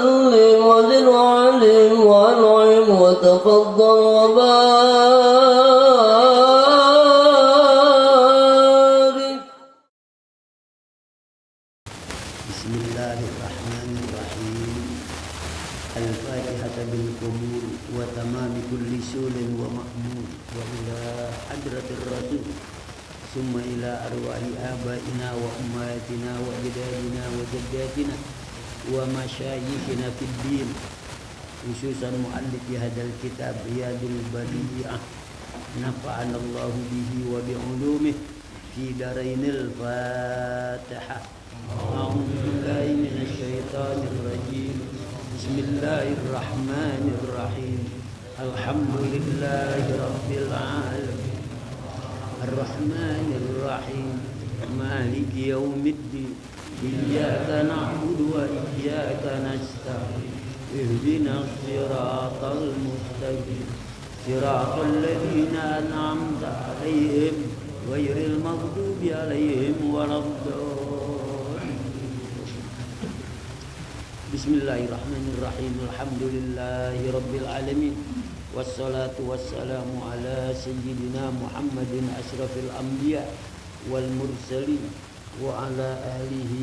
وسلم وزد وعلم وانعم وتفضل وبارك. بسم الله الرحمن الرحيم. الفاتحة بالقبول وتمام كل سول ومأمول وإلى حضرة الرسول ثم إلى أرواح آبائنا وأمهاتنا وأجدادنا وجداتنا ومشايخنا في الدين، خصوصا مؤلف هذا الكتاب رياض البديعة، نفعنا الله به وبعلومه في دارين. الفاتحة. أعوذ بالله من الشيطان الرجيم. بسم الله الرحمن الرحيم. الحمد لله رب العالمين الرحمن الرحيم مالك يوم الدين. إياك نعبد وإياك نستعين. اهدنا الصراط المستقيم صراط الذين أنعمت عليهم غير المغضوب عليهم ولا الضالين. بسم الله الرحمن الرحيم. الحمد لله رب العالمين والصلاة والسلام على سيدنا محمد أشرف الأنبياء والمرسلين وعلى آله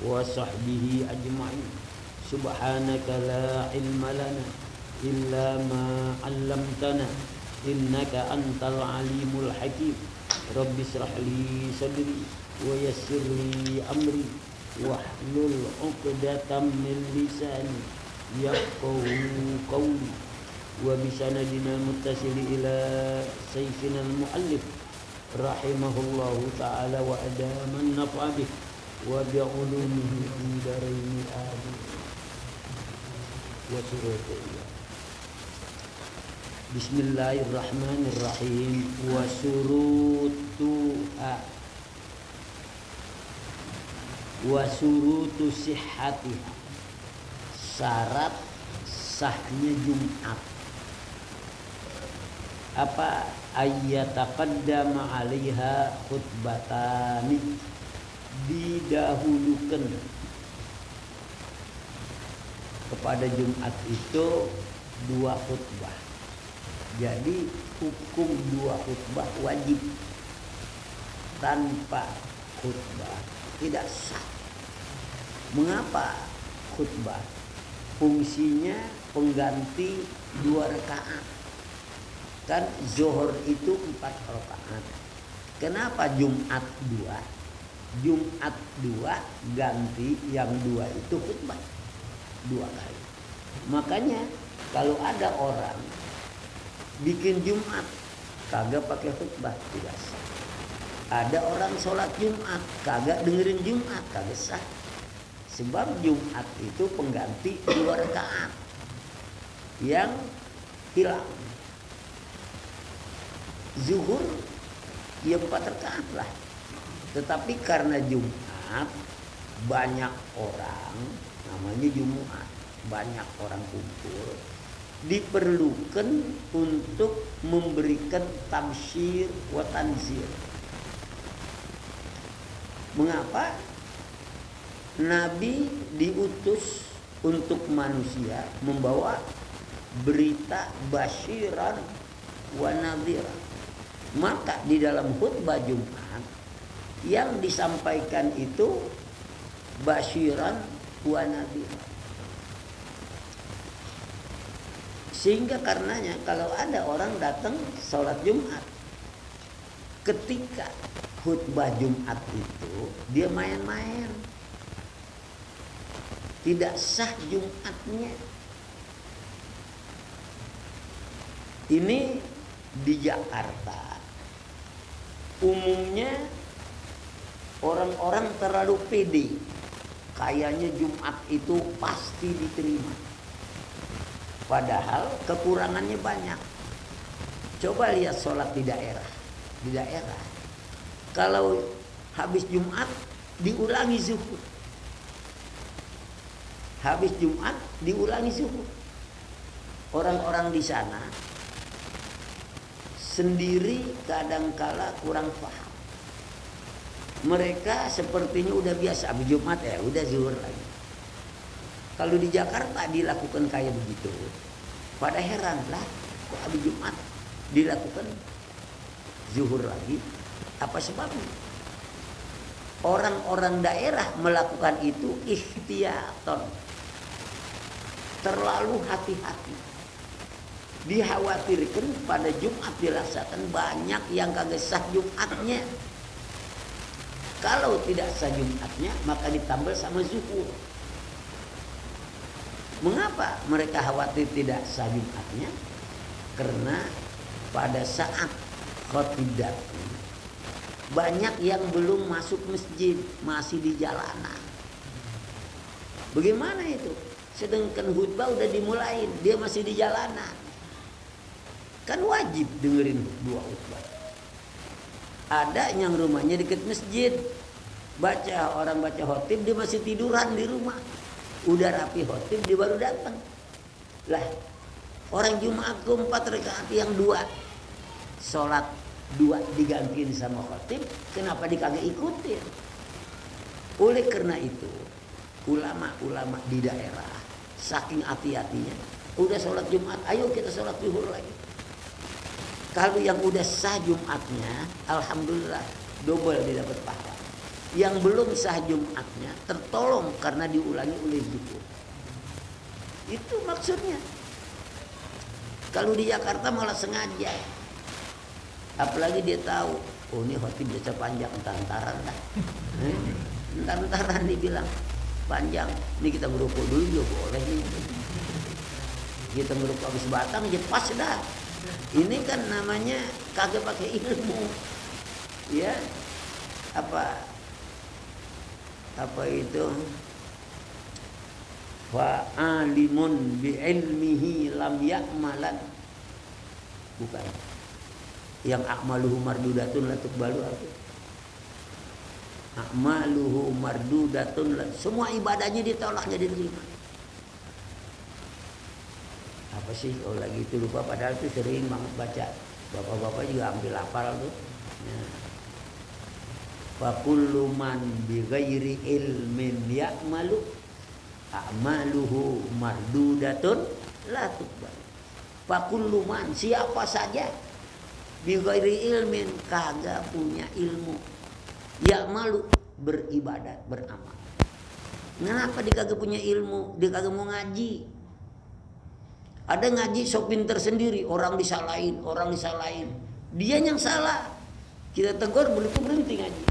وصحبه أجمعين. سبحانك لا علم لنا إلا ما علمتنا إنك أنت العليم الحكيم. رب اشرح لي صدري ويسر لي أمري واحلل عقدة من لساني يفقهوا قولي وبسندنا المتصل إلى سيفنا المؤلف رحمه الله تعالى وأدام النفع به وبعلومه في دارين آمين. بسم الله الرحمن الرحيم. Wasurutu sihhatiha, syarat sahnya Jumat. Apa? Ayyataqaddama 'alaiha khutbatani, didahulukan kepada Jumat itu 2 khutbah. Jadi hukum 2 khutbah wajib. Tanpa khutbah tidak sah. Mengapa khutbah? Fungsinya pengganti 2 rakaat. Kan zuhur itu 4 rakaat. Kenapa Jumat 2? Jumat 2 ganti yang 2 itu khutbah 2 kali. Makanya kalau ada orang bikin Jumat kagak pakai khutbah tidak sah. Ada orang sholat Jumat kagak dengerin Jumat kagak sah. Sebab Jumat itu pengganti 2 rakaat yang hilang. Zuhur ya 4 rakaat lah. Tetapi karena Jumat banyak orang, namanya Jumat, banyak orang kumpul, diperlukan untuk memberikan tabsyir wa tanzir. Mengapa? Nabi diutus untuk manusia membawa berita basyiran wa nadhiran. Maka di dalam khutbah Jumat yang disampaikan itu basyiran wa nadhiran. Sehingga karenanya kalau ada orang datang sholat Jumat, ketika khutbah Jumat itu dia main-main, tidak sah Jumatnya. Ini di Jakarta umumnya orang-orang terlalu pede, kayaknya Jumat itu pasti diterima, padahal kekurangannya banyak. Coba lihat sholat di daerah. Di daerah kalau habis Jumat diulangi zuhur, habis Jumat diulangi zuhur. Orang-orang di sana sendiri kadangkala kurang paham. Mereka sepertinya udah biasa habis Jumat ya udah zuhur lagi. Kalau di Jakarta dilakukan kayak begitu, pada heran lah, kok habis Jumat dilakukan zuhur lagi? Apa sebabnya? Orang-orang daerah melakukan itu ikhtiyaton, terlalu hati-hati. Dikhawatirkan pada Jumat dilaksanakan banyak yang kagak sah Jumatnya. Kalau tidak sah Jumatnya maka ditambal sama zuhur. Mengapa mereka khawatir tidak sah Jumatnya? Karena pada saat khotib datang, banyak yang belum masuk masjid, masih di jalanan. Bagaimana itu? Sedangkan khutbah udah dimulain, dia masih di jalanan. Kan wajib dengerin dua khutbah. Ada yang rumahnya dekat masjid, orang baca khotib dia masih tiduran di rumah. Udah rapi khotib dia baru datang. Lah, orang Jumat ke 4 rakaat yang 2 sholat 2 digantiin sama khotib, kenapa dikagak ikutin? Oleh karena itu, ulama-ulama di daerah saking hati-hatinya, udah sholat Jumat, ayo kita sholat zuhur lagi. Kalau yang udah sah Jumatnya, alhamdulillah double didapat pahala. Yang belum sah Jumatnya tertolong karena diulangi oleh zuhur. Itu maksudnya. Kalau di Jakarta malah sengaja. Apalagi dia tahu, oh ini khotib biasa panjang, entar-entaran dah. Entar-entaran dibilang panjang. Ini kita ngerokok dulu juga boleh nih. Kita ngerokok habis batang aja pas dah. Ini kan namanya kagak pakai ilmu. Ya. Apa itu? Wa alimun bi ilmihi lam ya'malan. Bukan. Yang a'maluhu mardudatun la tuqbalu apa? A'maluhu mardudatun la, semua ibadahnya ditolak jadi diterima. Apa sih kalau lagi itu lupa, padahal itu sering banget baca. Bapak-bapak juga ambil hafal tuh. Ya. Wa kullu man bi ghairi ilmin ya'malu a'maluhu mardudatun la tuqbal. Fa kullu man, siapa saja bi ghairi ilmin, kagak punya ilmu, ya'malu, beribadat, beramal. Kenapa dia kagak punya ilmu? Dia kagak mau ngaji. Ada ngaji sok pinter sendiri, orang disalahin. Dia yang salah. Kita tegur berhenti ngaji.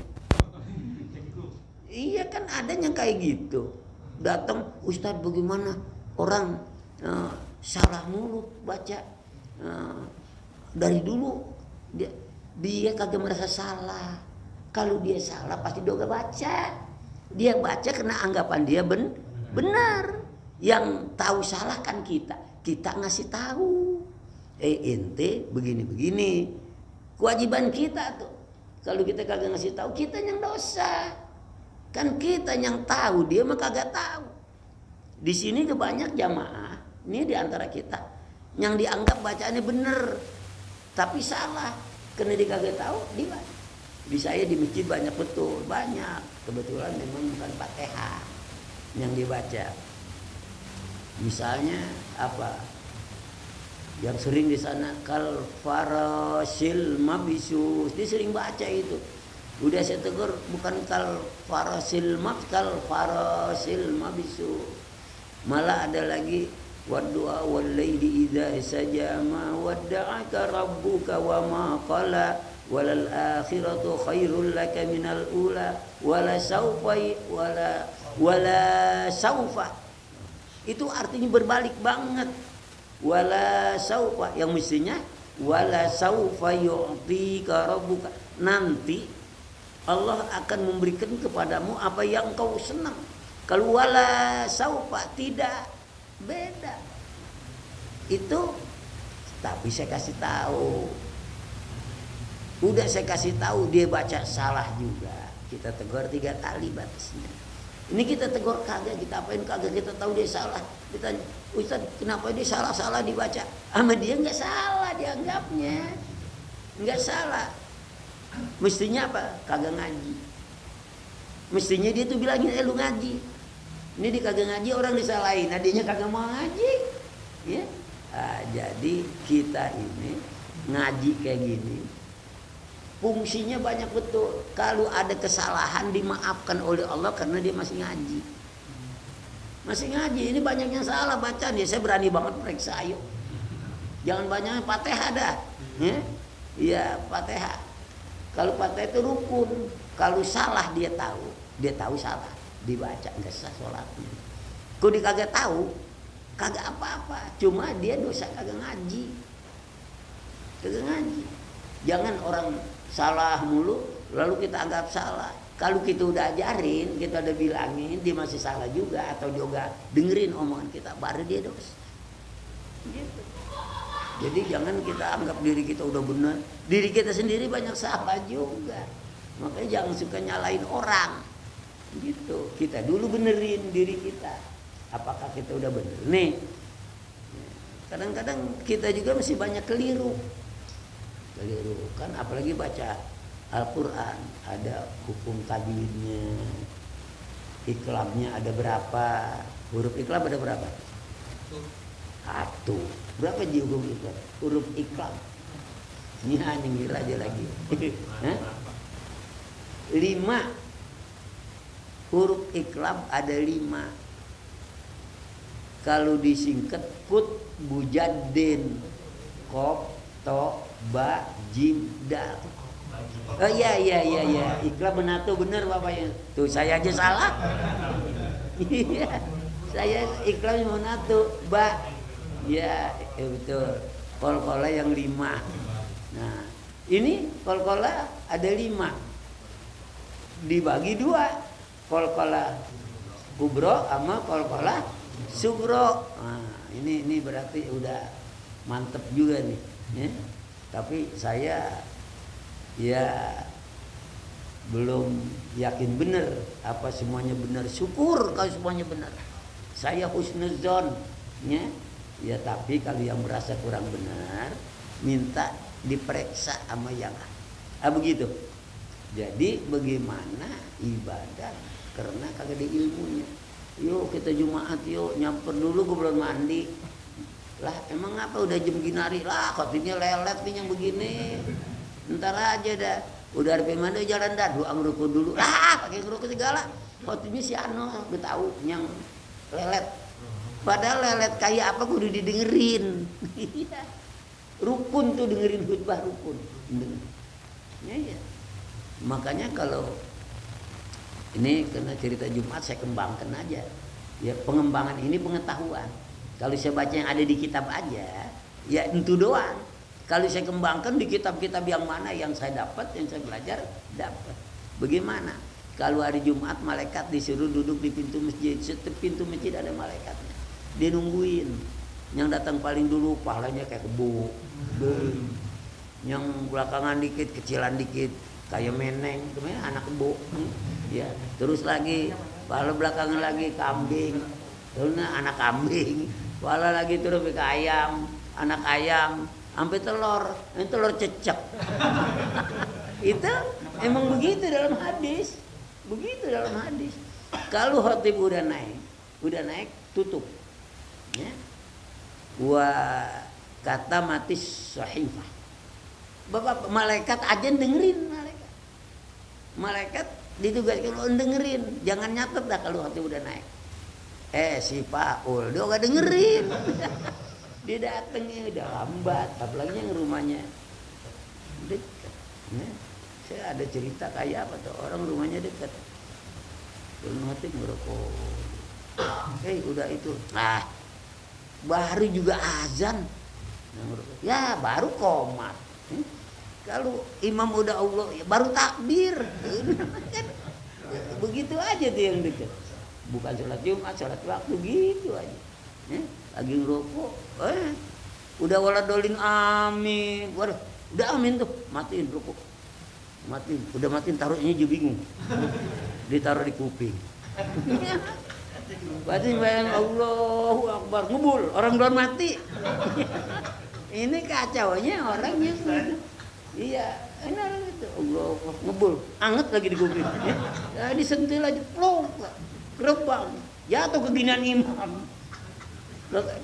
Iya kan ada yang kayak gitu. Datang, Ustadz bagaimana orang salah mulu baca. Dari dulu dia kagak merasa salah. Kalau dia salah pasti dia gak baca. Dia baca karena anggapan dia benar. Yang tahu salah kan kita ngasih tahu. Ente begini. Kewajiban kita tuh. Kalau kita kagak ngasih tahu, kita yang dosa. Kan kita yang tahu, dia mah kagak tahu. Di sini banyak jamaah, ini di antara kita yang dianggap bacaannya bener, tapi salah. Karena dia kagak tahu, dia. Di saya di masjid banyak betul, banyak. Kebetulan memang bukan Fatihah yang dibaca. Misalnya apa? Yang sering di sana kal farasil mabisus, dia sering baca itu. Udah saya tegur, bukan kal farasil mabisus. Malah ada lagi waddu'a wal laili idza sajama wadda'aka rabbuka wa ma qala walal akhiratu khairul laka minal ula wala saufa. Itu artinya berbalik banget. Wala saufa, yang mestinya wala saufa yu'tika rabbuka, nanti Allah akan memberikan kepadamu apa yang kau senang. Kalau wala saufa tidak, beda. Itu tapi saya kasih tahu. Udah saya kasih tahu, dia baca salah juga. Kita tegur 3 kali batasnya. Ini kita tegur kagak, kita apain kagak, kita tahu dia salah. Kita tanya, Ustaz kenapa dia salah dibaca? Sama dia nggak salah dianggapnya, nggak salah. Mestinya apa? Kagak ngaji. Mestinya dia tuh bilangin lu ngaji. Ini di kagak ngaji orang disalahin, adiknya kagak mau ngaji. Ya. Nah, jadi kita ini ngaji kayak gini fungsinya banyak betul. Kalau ada kesalahan dimaafkan oleh Allah karena dia masih ngaji. Masih ngaji, ini banyak yang salah bacaan ya, saya berani banget periksa, ayo. Jangan banyak Fatihah dah. Ya, iya, Fatihah. Kalau Fatihah itu rukun. Kalau salah dia tahu salah, dibaca enggak sah sholatnya. Kalau dia kagak tahu, kagak apa-apa. Cuma dia dosa kagak ngaji. Kagak ngaji. Jangan orang salah mulu lalu kita anggap salah. Kalau kita udah ajarin, kita udah bilangin, dia masih salah juga atau dia udah dengerin omongan kita, baru dia dosa. Gitu. Jadi jangan kita anggap diri kita udah benar, diri kita sendiri banyak salah juga. Makanya jangan suka nyalain orang. Gitu. Kita dulu benerin diri kita. Apakah kita udah bener? Nih. Kadang-kadang kita juga masih banyak keliru. Keliru kan, apalagi baca Al-Quran, ada hukum tajwidnya, iklamnya ada berapa, huruf iklam ada berapa? Satu. Berapa ji hukum iklam? Huruf iklam. Ini hanya ngira aja lagi. 5. Huruf iklam ada 5. Kalau disingkat kut bujadin, kop, to, ba, jim, dal. Oh iya. Iklam menatu bener Bapak ya. Tuh saya aja salah. Iya. Saya iklam menatu ba. Ya, betul. Kol-kola yang 5. Nah, ini kol-kola ada 5. Dibagi 2. Kol-kola kubro sama kol-kola sugro. Nah, ini berarti udah mantep juga nih, ya. Tapi saya ya belum yakin benar apa semuanya benar. Syukur kalau semuanya benar. Saya husnuzon, ya. Ya tapi kalau yang merasa kurang benar, minta diperiksa sama yang begitu. Jadi bagaimana ibadah karena kagak ada ilmunya. Yuk kita Jumat yuk, nyamper dulu gue belum mandi. Lah emang apa udah jam ginari lah, khotibnya lelet nih yang begini. Ntar aja dah. Udah RP mana jalan dah, doa ngerukuk dulu. Lah pakai ngerukuk segala. Khotibnya si Ano udah tahu yang lelet. Padahal lelet kayak apa kudu didengerin. Rukun tuh dengerin khutbah rukun. Ya. Makanya kalau ini karena cerita Jumat saya kembangkan aja. Ya pengembangan ini pengetahuan. Kalau saya baca yang ada di kitab aja, ya itu doang. Kalau saya kembangkan di kitab-kitab yang mana yang saya dapat, yang saya belajar dapat. Bagaimana? Kalau hari Jumat malaikat disuruh duduk di pintu masjid, setiap pintu masjid ada malaikatnya. Dia nungguin. Yang datang paling dulu pahalanya kayak kebo. Yang belakangan dikit, kecilan dikit, kayak meneng, namanya anak kebo. Ya, terus lagi pahala belakangan lagi kambing. Terus anak kambing. Pahala lagi terus ke ayam, anak ayam, sampai telur, ini telur cecek. Itu emang begitu dalam hadis. Begitu dalam hadis. Kalau khatib udah naik tutup. Ya. Kata mati sahifah. Bapak malaikat aja dengerin malaikat. Malaikat ditugaskan dengerin, jangan nyatet dah kalau khatib udah naik. Si Paul dia gak dengerin. Dia datangnya udah lambat, apalagi yang rumahnya dekat. Ya. Saya ada cerita kayak apa tuh, orang rumahnya dekat. Khatib ngerokok. Udah itu. Nah, baru juga azan. Ya baru komat. Kalau imam udah Allah ya baru takbir. Begitu aja tuh yang dekat. Bukan sholat Jumat, sholat waktu gitu aja. Lagi ngerokok. Udah waladolin amin. Waduh, udah amin tuh, matiin rokok. Matiin, udah matiin taruhnya juga bingung. Ditaruh di kuping. Berarti bayang Allahu Akbar, ngebul, orang belum mati. Ini kacaunya orang yang iya, ini orang itu Allahu Akbar, ngebul, anget lagi di kuping. Ya, disentil aja, plong, gerbang. jatuh ke ginian imam,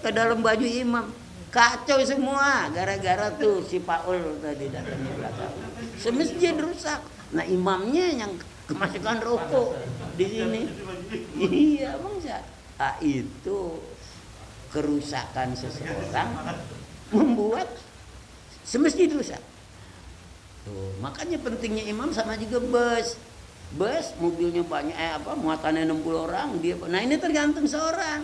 ke dalam baju imam, kacau semua gara-gara tuh si Paul tadi datang di belakang. Semasjid rusak. Nah imamnya yang kemasukan rokok di sini. Iya bangsa. Itu kerusakan seseorang membuat semasjid rusak. Tuh, makanya pentingnya imam sama juga bus. Bus mobilnya banyak muatannya 60 orang dia. Nah ini tergantung seorang.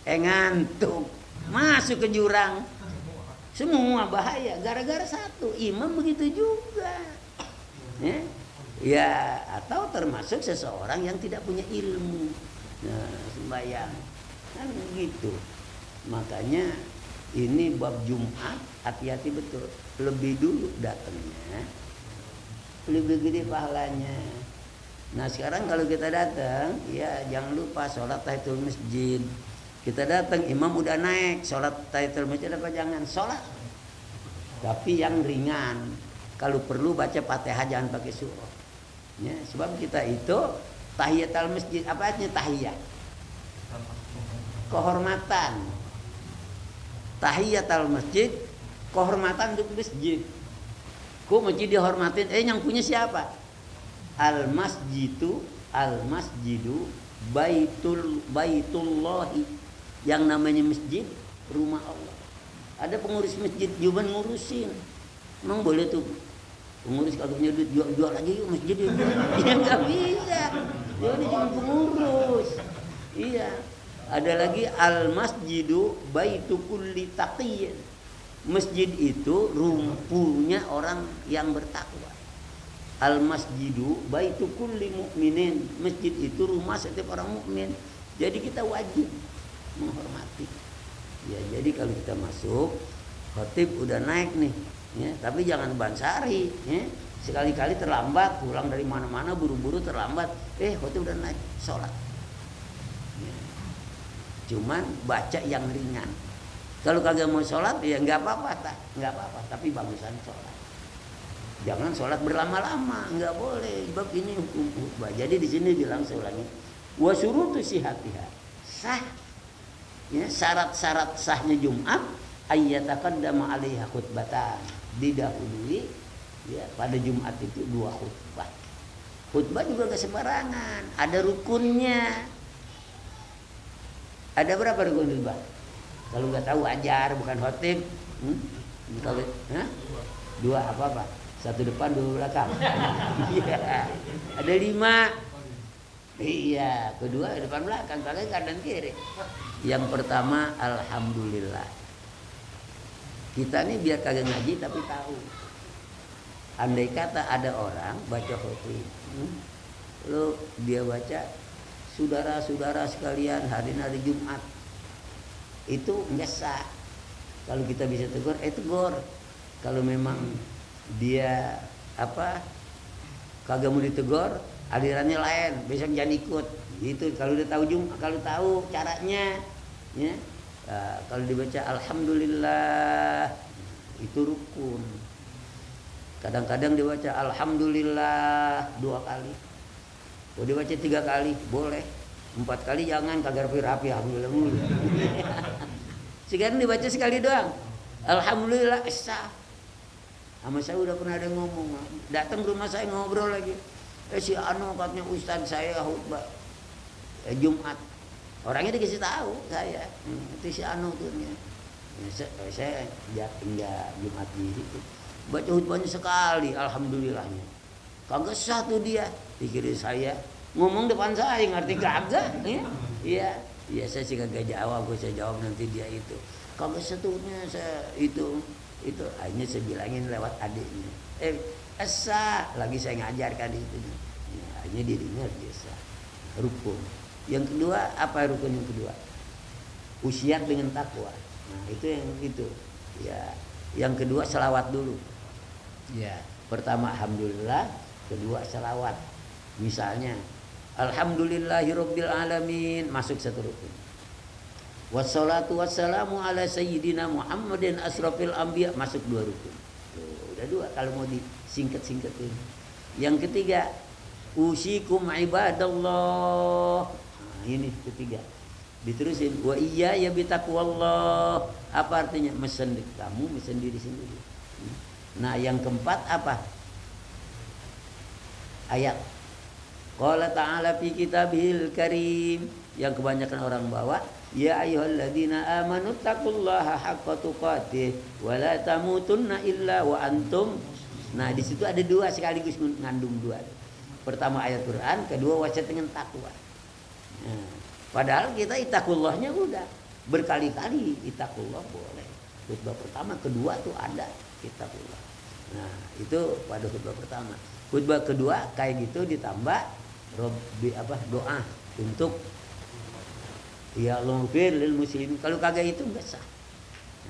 Ngantuk masuk ke jurang. Semua bahaya gara-gara satu. Imam begitu juga. Ya atau termasuk seseorang yang tidak punya ilmu. Nah, sembahyang kan gitu. Makanya ini bab Jumat hati-hati betul. Lebih dulu datangnya, lebih gede pahalanya. Nah sekarang kalau kita datang, ya jangan lupa sholat tahiyatul masjid. Kita datang, imam udah naik, sholat tahiyatul masjid apa jangan? Sholat. Tapi yang ringan. Kalau perlu baca Fatihah, jangan pakai surah. Ya, sebab kita itu tahiyatul masjid, apa artinya tahiyat? Kehormatan. Tahiyatul masjid, kehormatan untuk masjid. Kok masjid dihormatin? Yang punya siapa? Al-masjidu baitullahi. Yang namanya masjid, rumah Allah. Ada pengurus masjid juga ngurusin. Emang boleh tuh pengurus kalau punya duit jual lagi yuk masjid yuk. Ya nggak bisa. Dia cuma pengurus. Iya. Ada lagi al-masjidu baitu kulli taqiyyin. Masjid itu rumpunya orang yang bertakwa. Al-masjidu baitu kulli mu'minin. Masjid itu rumah setiap orang mukmin. Jadi kita wajib menghormati. Ya, jadi kalau kita masuk, khatib udah naik nih, ya, tapi jangan bansari, ya. Sekali-kali terlambat, pulang dari mana-mana buru-buru terlambat, khatib udah naik, sholat. Ya. Cuman baca yang ringan. Kalau kagak mau sholat, ya nggak apa-apa, tapi bagusan sholat. Jangan sholat berlama-lama, nggak boleh. Sebab ini hukum khutbah. Jadi di sini bilang saya ulangi, wa syurutu sihatiha, sah. Ya, syarat-syarat sahnya Jumat ayyataqaddama 'alaiha khutbatan, didahului ya pada Jumat itu 2 khutbah. Khutbah juga gak sembarangan, ada rukunnya. Ada berapa rukun khutbah? Kalau nggak tahu ajar, bukan khotib. Kalau 2 apa? 1 depan 2 belakang. Iya. Ada 5. Iya, kedua depan belakang, kalian kanan kiri. Yang pertama alhamdulillah. Kita nih biar kagak ngaji tapi tahu. Andai kata ada orang baca khotib, lalu dia baca saudara-saudara sekalian hari Jumat, itu nggak sah. Kalau kita bisa tegur, tegur. Kalau memang dia kagak mau ditegur, alirannya lain, besok jangan ikut. Itu kalau udah tahu kalau tahu caranya, ya. Kalau dibaca alhamdulillah itu rukun. Kadang-kadang dibaca alhamdulillah 2 kali. Kalau dibaca 3 kali boleh, 4 kali jangan, kagak rapi-rapi alhamdulillah mulu. Sekarang dibaca sekali doang. Alhamdulillah sah. Sama saya udah pernah ada ngomong, datang ke rumah saya ngobrol lagi. Si Anu katanya ustaz saya khutbah Jumat. Orangnya dikasih tahu saya. Itu si Anu tuh. Saya tinggal Jumat di situ. Baca khutbahnya sekali, alhamdulillahnya. Kagak sah tuh dia. Pikirin saya ngomong depan saya, ngerti kagak? Iya. Iya saya sih kagak jawab, saya jawab nanti dia itu. Kagak setunya saya itu akhirnya saya bilangin lewat adiknya. Esa lagi saya ngajarkan itu. Ya, akhirnya dia dengar biasa. Rukun. Yang kedua apa rukun yang kedua? Usiat dengan takwa. Nah, itu yang itu. Ya, yang kedua selawat dulu. Ya, pertama alhamdulillah, kedua selawat. Misalnya alhamdulillahirabbil alamin masuk 1 rukun. Wassalatu wassalamu ala sayyidina Muhammadin asrafil anbiya masuk 2 rukun. Tuh, udah 2 kalau mau disingkat-singkatin. Yang ketiga, usikum ibadallah. Nah, ini ketiga. Diterusin, wa iya ya bitaqwallah. Apa artinya? Mesen kamu, mesen diri sendiri. Nah, yang keempat apa? Ayat. Qala ta'ala fi kitabihil karim, yang kebanyakan orang bawa, ya ayyuhalladzina amanu taqullaha haqqa tuqatih wa la tamutunna illa wa antum. Nah, di situ ada dua sekaligus mengandung dua. Pertama ayat Quran, kedua wasiat dengan takwa. Nah, padahal kita itakullahnya udah berkali-kali itakullah boleh. Khutbah pertama, kedua tuh ada itakullah. Nah, itu pada khutbah pertama. Khutbah kedua kayak gitu ditambah doa untuk ya Allahumfir lil muslimin. Kalau kagak itu enggak sah.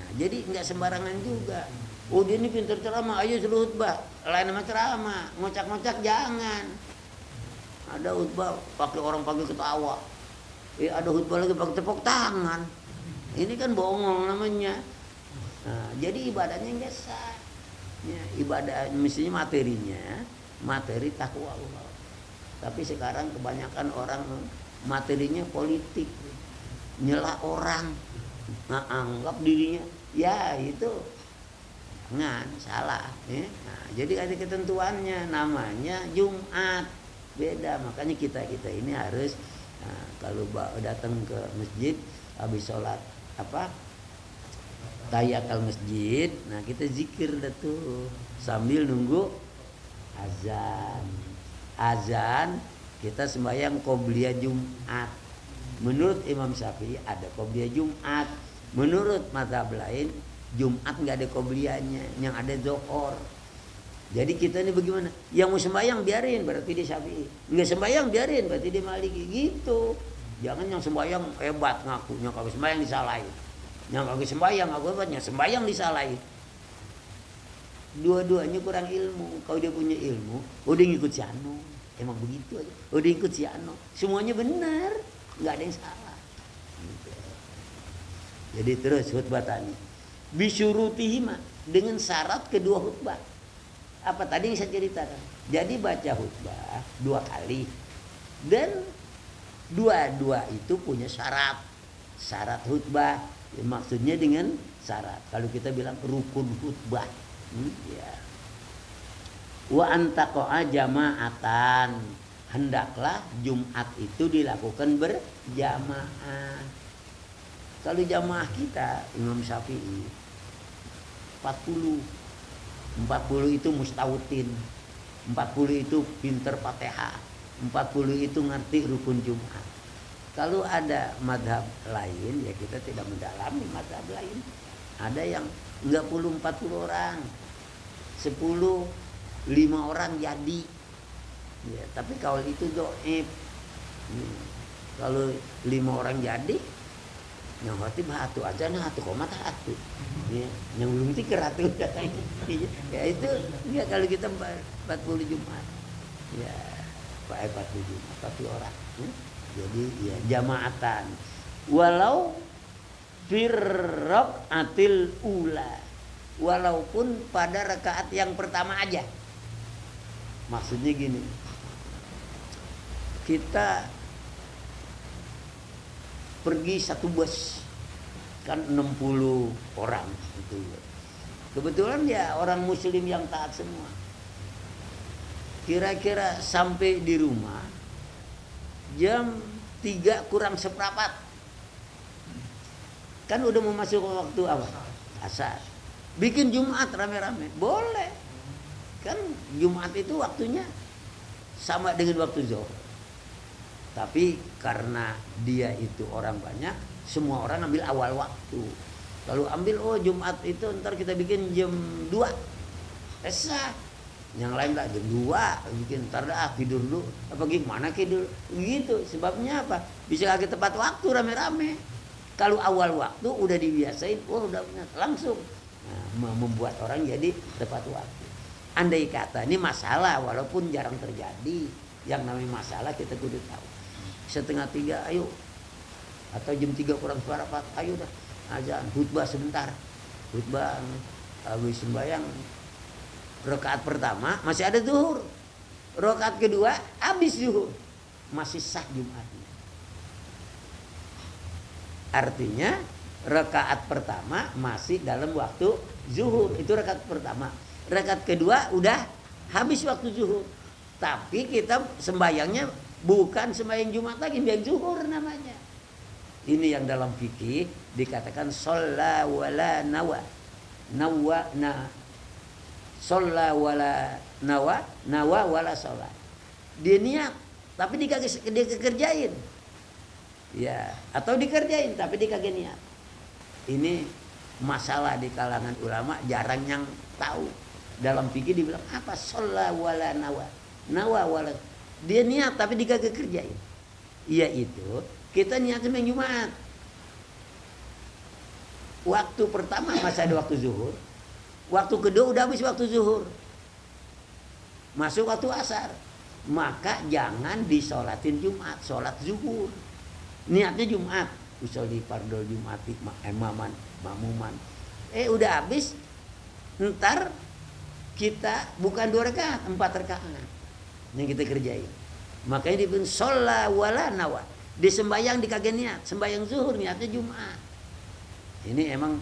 Nah, jadi enggak sembarangan juga. Oh, dia ini pintar ceramah, ayo suruh khutbah. Lain sama ceramah, ngocak-ngocak jangan. Ada khutbah pakai orang pakai ketawa. Ada khutbah lagi pakai tepuk tangan. Ini kan bohong namanya. Nah, jadi ibadahnya enggak sah. Ya, ibadah mestinya materi takwa Allah. Tapi sekarang kebanyakan orang materinya politik, nyela orang, anggap dirinya, ya itu jangan salah. Ya. Nah, jadi ada ketentuannya, namanya Jumat beda. Makanya kita ini harus kalau datang ke masjid habis sholat tahiyatul masjid, nah kita zikir dah tuh sambil nunggu azan kita sembahyang qobliyah Jumat. Menurut Imam Syafi'i ada qobliyah Jumat. Menurut mazhab lain Jumat nggak ada qobliyahnya, yang ada zuhur. Jadi kita ini bagaimana? Yang mau sembahyang biarin, berarti dia Syafi'i. Nggak sembahyang biarin, berarti dia Maliki. Gitu. Jangan yang sembahyang hebat ngakunya, kalau sembahyang disalahin. Yang kagak sembahyang aku hebatnya, sembahyang disalahin. Dua-duanya kurang ilmu. Kalau dia punya ilmu, udah ngikut si anu. Emang begitu aja. Udah ngikut si anu. Semuanya benar, nggak ada yang salah. Gitu. Jadi terus khutbah tani. Bisyurutihima, dengan syarat kedua khutbah. Apa tadi yang saya ceritakan? Jadi baca khutbah 2 kali. Dan dua itu punya syarat. Syarat khutbah. Maksudnya dengan syarat. Kalau kita bilang rukun khutbah. Ya. Wa antaqa'a jama'atan, hendaklah Jumat itu dilakukan berjamaah. Kalau jamaah kita Imam Syafi'i 40 itu mustautin, 40 itu pinter Fatihah, 40 itu ngerti rukun Jumat. Kalau ada madhab lain ya kita tidak mendalami madhab lain. Ada yang enggak 40 orang, 10 5 orang jadi. Ya, tapi kalau itu doib. Kalau 5 orang jadi, yang khotib hatu aja nah 1,1. Ya, yang belum tikar hatu. Ya itu ya kalau kita 40 Jumat. Ya, 40 Jumat 40 orang. Ya. Jadi ya jamaatan. Walau firraqatil ula, walaupun pada rakaat yang pertama aja. Maksudnya gini, kita pergi satu bus kan 60 orang gitu. Kebetulan ya orang muslim yang taat semua. Kira-kira sampai di rumah jam 3 kurang seperempat. Kan udah mau masuk waktu apa? Asar. Bikin Jumat rame-rame. Boleh. Kan Jumat itu waktunya sama dengan waktu zuhur. Tapi karena dia itu orang banyak, semua orang ambil awal waktu. Kalau ambil Jumat itu ntar kita bikin jam 2. Sah. Yang lain lah jam 2 bikin ntar dah tidur dulu. Apa gimana tidur? Gitu. Sebabnya apa? Bisa lagi tepat waktu rame-rame. Kalau awal waktu udah dibiasain, udah langsung membuat orang jadi tepat waktu. Andai kata ini masalah, walaupun jarang terjadi, yang namanya masalah kita kudu tahu. 2:30 ayo, atau jam 3 kurang seperempat ayo dah azan, khutbah sebentar, khutbah habis sembahyang rakaat pertama masih ada zuhur, rakaat kedua habis zuhur masih sah Jumatnya. Artinya rakaat pertama masih dalam waktu zuhur, itu rakaat pertama. Rakaat kedua udah habis waktu zuhur. Tapi kita sembayangnya bukan sembayang Jumat lagi, sembayang zuhur namanya. Ini yang dalam fikih dikatakan sholla wala nawa. Nawa na sholla wala nawa, nawa wala sholla. Dia niat tapi dia kerjain. Ya, atau dikerjain tapi dia kagak niat. Ini masalah di kalangan ulama, jarang yang tahu. Dalam fikih dibilang apa? Sholla wala nawa. Nawa wala. Dia niat tapi dia kagak kerjain. Yaitu kita niat sembahyang Jumat. Waktu pertama masih ada waktu zuhur. Waktu kedua udah habis waktu zuhur. Masuk waktu asar. Maka jangan disolatin Jumat, sholat zuhur. Niatnya Jumat, usolli fardol Jumati imaman, makmuman. Udah habis, ntar kita bukan 2 rakaat, 4 rakaat yang kita kerjain. Makanya dibilang sholla wala nawa. Disembayang di kagak niat, sembayang zuhur niatnya Jumat. Ini emang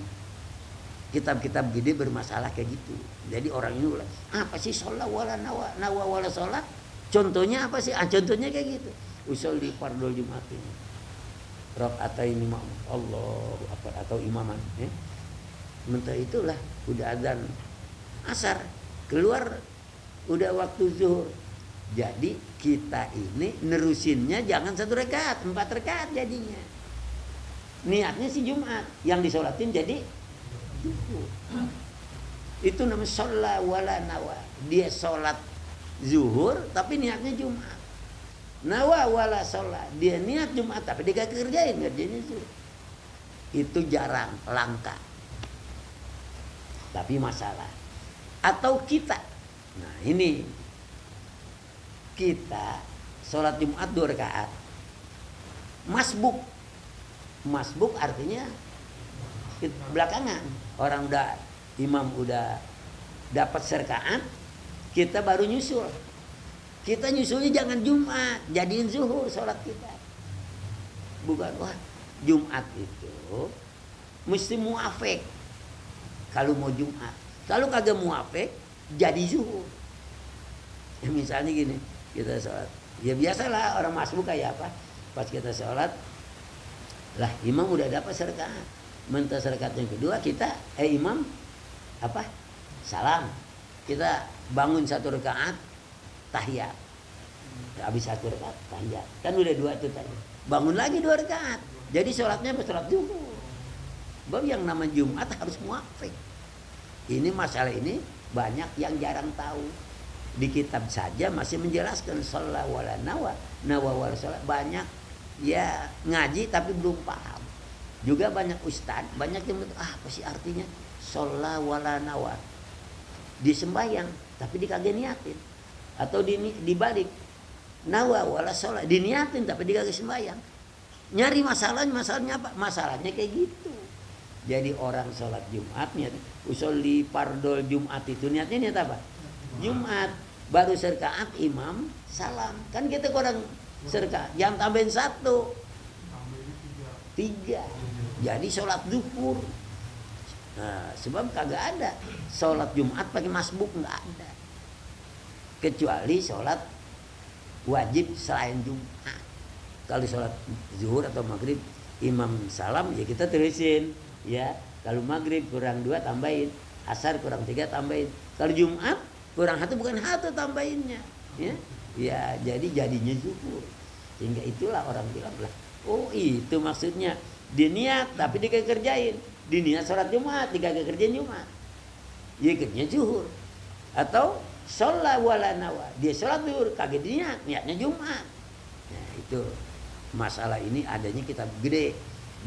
kitab-kitab gede bermasalah kayak gitu. Jadi orang ini ulang, apa sih sholla wala nawa, nawa wala sholat? Contohnya apa sih? Contohnya kayak gitu. Usolli fardol Jumati. Rakaatain makmum, Allahu akbar, atau imaman. Mentah itulah udah adzan asar, keluar udah waktu zuhur. Jadi kita ini nerusinnya jangan 1 rakaat, 4 rakaat jadinya. Niatnya si Jumat, yang disolatin jadi zuhur. Itu namanya sholla wala nawa. Dia sholat zuhur tapi niatnya Jumat. Nawa wala sholat, dia niat Jumat tapi dia gak kerjain, ngerjainnya zuhur. Itu jarang, langka. Tapi masalah. Atau kita, nah ini kita sholat Jumat 2 rakaat, masbuk. Masbuk artinya belakangan. Orang udah, imam udah dapat serkaan, kita baru nyusul. Kita nyusulnya jangan Jumat, jadiin zuhur sholat kita. Bukan, wah Jumat itu mesti muafek kalau mau Jumat. Kalau kagak muafek, jadi zuhur. Ya, misalnya gini, kita sholat, ya biasalah orang masbuk kayak apa? Pas kita sholat, lah imam udah dapat serakaat, mentah serakaat yang kedua kita, imam apa? Salam. Kita bangun 1 rakaat, tahiyat. Habis 1 rakaat tahiyat. Kan udah 2 itu tadi. Bangun lagi 2 rakaat. Jadi sholatnya sholat zuhur. Baru yang nama Jumat harus muafik. Ini masalah ini banyak yang jarang tahu. Di kitab saja masih menjelaskan sholat wala nawa, nawa wala sholat. Banyak ya ngaji tapi belum paham. Juga banyak ustad, banyak yang apa sih artinya sholat wala nawa. Disembayang tapi dikagak niatin. Atau dibalik, nawa wala sholat, diniatin tapi dikagak sembayang. Nyari masalahnya apa? Masalahnya kayak gitu. Jadi orang sholat Jumat niat usolli fardol Jumat, itu niatnya niat apa? Jumat. Baru serkaat imam salam. Kan kita kurang serkaat, jangan tambahin 1, 3. Jadi sholat zuhur. Nah, sebab kagak ada sholat Jumat pakai masbuk, nggak ada. Kecuali sholat wajib selain Jumat. Kalau sholat zuhur atau maghrib imam salam, ya kita terusin. Ya, kalau maghrib kurang 2 tambahin, asar kurang 3 tambahin. Kalau Jumat kurang 1 bukan 1 tambahinnya. Ya, jadinya zuhur. Sehingga itulah orang bilang lah, oh itu maksudnya dia niat tapi dia kagak kerjain. Dia niat sholat Jumat, dia kagak kerjain Jumat. Ya kerjanya zuhur. Atau sholat wala nawa, dia sholat zuhur kagak niatnya Jumat. Nah, itu masalah ini adanya kitab gede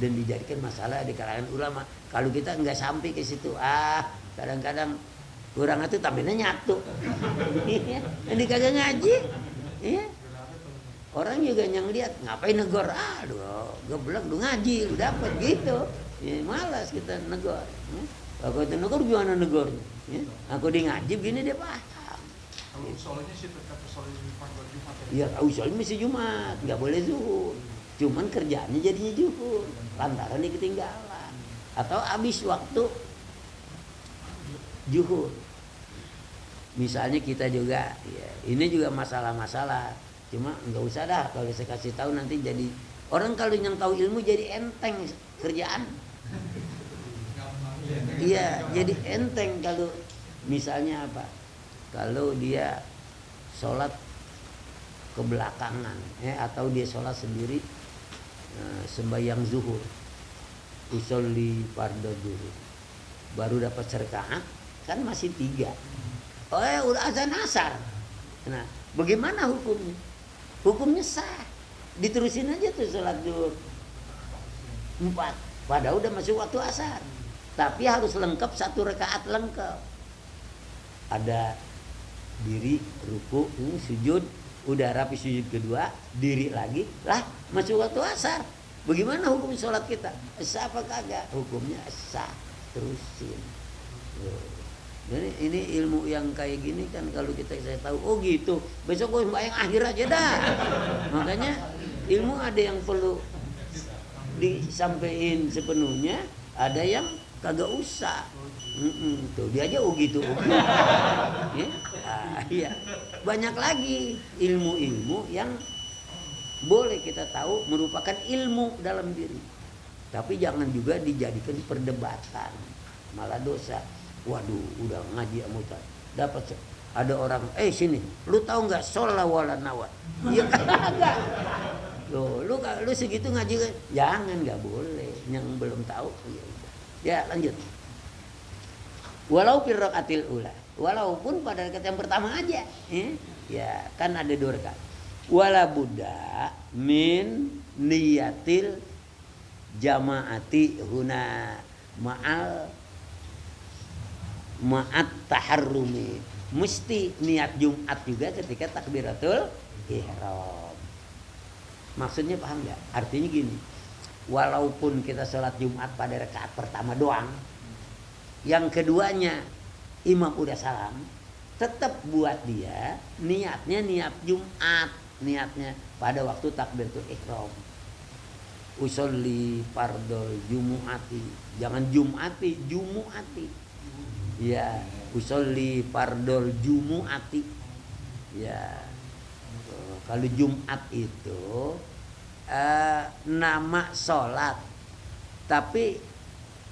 dan dijadikan masalah di kalangan ulama. Kalau kita nggak sampai ke situ, kadang-kadang kurang itu tambahnya nyatu. Yang kagak ngaji, orang juga yang lihat ngapain negor, aduh geblek lu ngaji lu dapat gitu. Ya, malas kita negor. Kalau kita negor gimana negornya? Aku di ngaji begini dia paham. Kalau usolnya sih tetap usolnya Jumat. Ya usolnya mesti Jumat, nggak boleh zuhur. cuman kerjaannya jadinya zuhur lantaran dia ketinggalan atau habis waktu zuhur. Misalnya kita juga ya, ini juga masalah-masalah, cuma nggak usah dah kalau saya kasih tahu nanti jadi orang kalau yang tahu ilmu jadi enteng kerjaan. Iya, jadi enteng kalau misalnya apa? Kalau dia sholat kebelakangan, atau dia sholat sendiri sembahyang zuhur, usolli fardhu zuhur, baru dapat serkaat, kan masih 3. Udah azan asar. Nah, bagaimana hukumnya? Hukumnya sah, diterusin aja tuh sholat zuhur 4, padahal udah masuk waktu asar. Tapi harus lengkap 1 rakaat lengkap. Ada diri, ruku, sujud, udah rapi sujud kedua, diri lagi, lah masuk waktu asar. Bagaimana hukum sholat kita? Sah apa kagak? Hukumnya sah, terusin. Jadi ini ilmu yang kayak gini kan kalau saya tahu, oh gitu, besok gue sembahyang akhir aja dah. Makanya ilmu ada yang perlu disampaikan sepenuhnya, ada yang kagak usah. Tuh dia aja gitu. Iya. Banyak lagi ilmu-ilmu yang boleh kita tahu merupakan ilmu dalam diri. Tapi jangan juga dijadikan perdebatan, malah dosa. Waduh, udah ngaji amutan. Dapat ada orang, sini, lu tahu nggak sholat wala nawat? Ya kagak. Lu segitu ngaji kan? Jangan, nggak boleh. Yang belum tahu, ya lanjut. Walau firraqatil ula, walaupun pada rakaat yang pertama aja, ya kan ada 2 rakaat. Wala buddha min niyatil jamaati huna ma'at taharrumi. Mesti niat Jumat juga ketika takbiratul ihram. Maksudnya paham nggak? Artinya gini, walaupun kita sholat Jumat pada rakaat pertama doang, yang keduanya imam udah salam, tetap buat dia niatnya niat Jumat, niatnya pada waktu takbiratul ihram. Usolli fardhol jumuati, jangan Jumati, jumuati. Ya, usolli fardhol jumuati. Ya, kalau Jumat itu nama sholat, tapi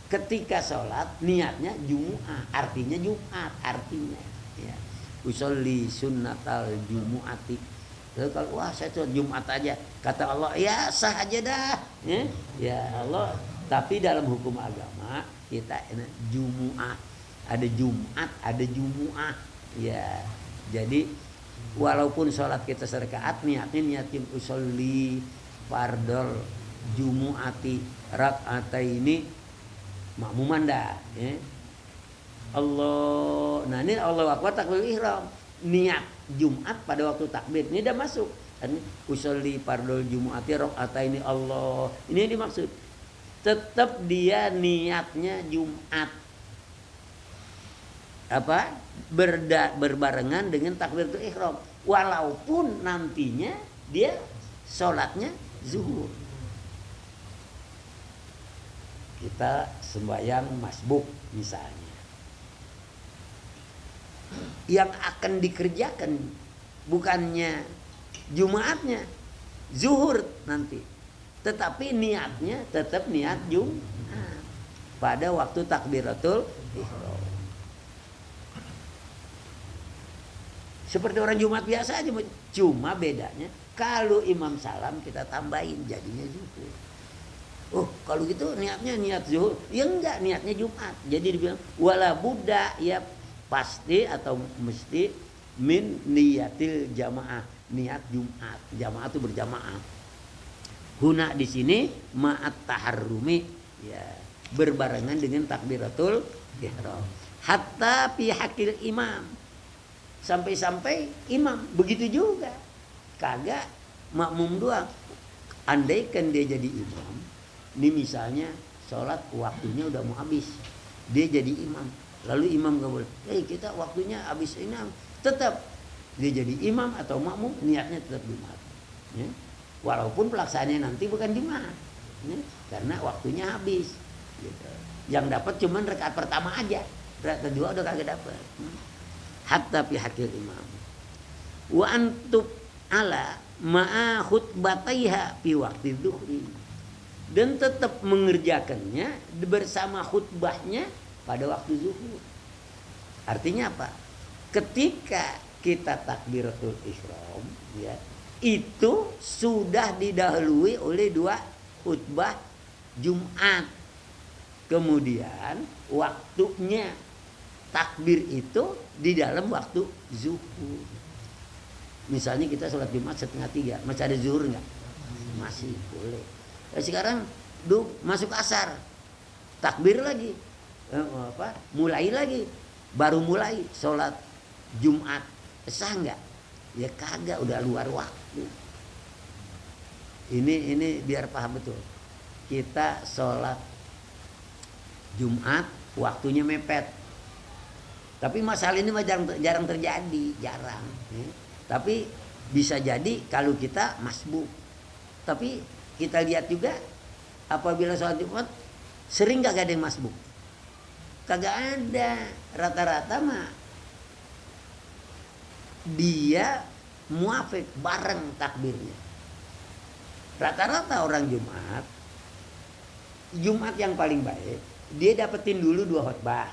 ketika sholat niatnya Jumu'ah, artinya Jumat, artinya ya. Usolli sunnatal jumu'ati. Lalu kalau wah saya sholat Jumat aja, kata Allah ya sah aja dah, ya Allah. Tapi dalam hukum agama kita Jumu'ah, ada Jumat, ada Jumu'ah, ya. Jadi walaupun sholat kita serakaat, niatnya niatin usolli fardhol jumu'ati rakaataini makmuman dah, ya. Allah, nah ini Allah akbar takbiratul ihram, niat Jumat pada waktu takbir ini udah masuk. Usolli fardhol jumu'ati rakaataini Allah, ini yang dimaksud. Tetap dia niatnya Jumat, apa berbarengan dengan takbiratul ihram, walaupun nantinya dia sholatnya zuhur. Kita sembahyang masbuk misalnya, yang akan dikerjakan bukannya Jumatnya, zuhur nanti, tetapi niatnya tetap niat Jumat pada waktu takbiratul ihram. Seperti orang Jumat biasa aja, cuma bedanya kalau imam salam kita tambahin jadinya zuhur. Oh, kalau gitu niatnya niat zuhur, ya enggak, niatnya Jumat. Jadi dibilang wala buddha, ya pasti atau mesti min niyatil jamaah, niat Jumat. Jamaah itu berjamaah. Huna di sini ma'at taharrumi, ya berbarengan dengan takbiratul ihram. Hatta fi hakil imam, sampai-sampai imam begitu juga, kagak makmum doang. Andaikan dia jadi imam, ini misalnya sholat waktunya udah mau habis, dia jadi imam, lalu imam gak boleh, kita waktunya habis ini, tetap dia jadi imam atau makmum niatnya tetap Jumat, ya. walaupun pelaksanaannya nanti bukan Jumat, ya, karena waktunya habis. Gitu. Yang dapat cuman rakaat pertama aja, rakaat kedua udah kagak dapat. Hatta fi hakil imam. Wa antub ala ma'a khutbataiha fi waktu zuhri. Dan tetap mengerjakannya bersama khutbahnya pada waktu zuhur. Artinya apa? Ketika kita takbiratul ihram, ya, itu sudah didahului oleh 2 khutbah Jumat. Kemudian waktunya takbir itu di dalam waktu zuhur. Misalnya kita sholat Jumat 2:30, masih ada zuhur nggak? Masih boleh. Sekarang masuk asar, takbir lagi, mulai lagi, baru mulai sholat Jumat, sah nggak? Ya kagak, udah luar waktu. Ini biar paham betul. Kita sholat Jumat waktunya mepet. Tapi masalah ini jarang terjadi, jarang. Ya. Tapi bisa jadi kalau kita masbuk. Tapi kita lihat juga apabila sholat Jumat sering kagak ada yang masbuk. Kagak ada. Rata-rata mah dia muafik bareng takbirnya. Rata-rata orang Jumat yang paling baik, dia dapetin dulu 2 khutbah.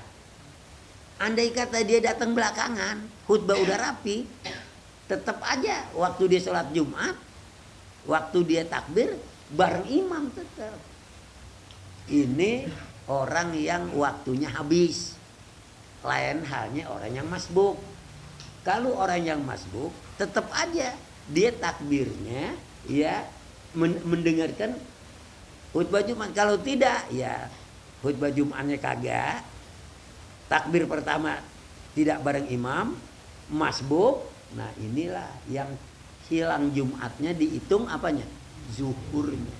Andai kata dia datang belakangan, khutbah udah rapi, tetap aja waktu dia sholat Jumat, waktu dia takbir bareng imam tetap. Ini orang yang waktunya habis. Lain halnya orang yang masbuk. Kalau orang yang masbuk, tetap aja dia takbirnya ya mendengarkan khutbah Jumat. Kalau tidak, ya khutbah Jumatnya kagak. Takbir pertama tidak bareng imam, masbuk. Nah, inilah yang hilang Jumatnya, dihitung apanya? Zuhurnya.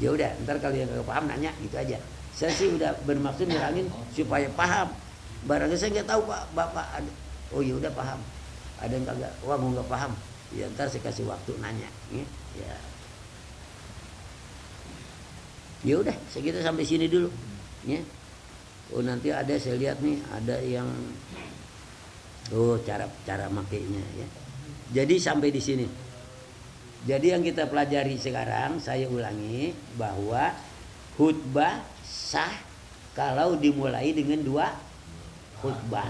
Ya udah, ntar kalau yang nggak paham nanya gitu aja. Saya sih udah bermaksud nerangin supaya paham. Barangkali saya nggak tahu Pak, Bapak ada. Oh ya udah paham. Ada yang kagak, wah mau nggak paham. Ya ntar saya kasih waktu nanya. Ya. Ya udah, segitu sampai sini dulu. Ya. Oh nanti ada saya lihat nih, ada yang cara makainya ya. Jadi sampai di sini. Jadi yang kita pelajari sekarang, saya ulangi bahwa khutbah sah kalau dimulai dengan 2 khutbah.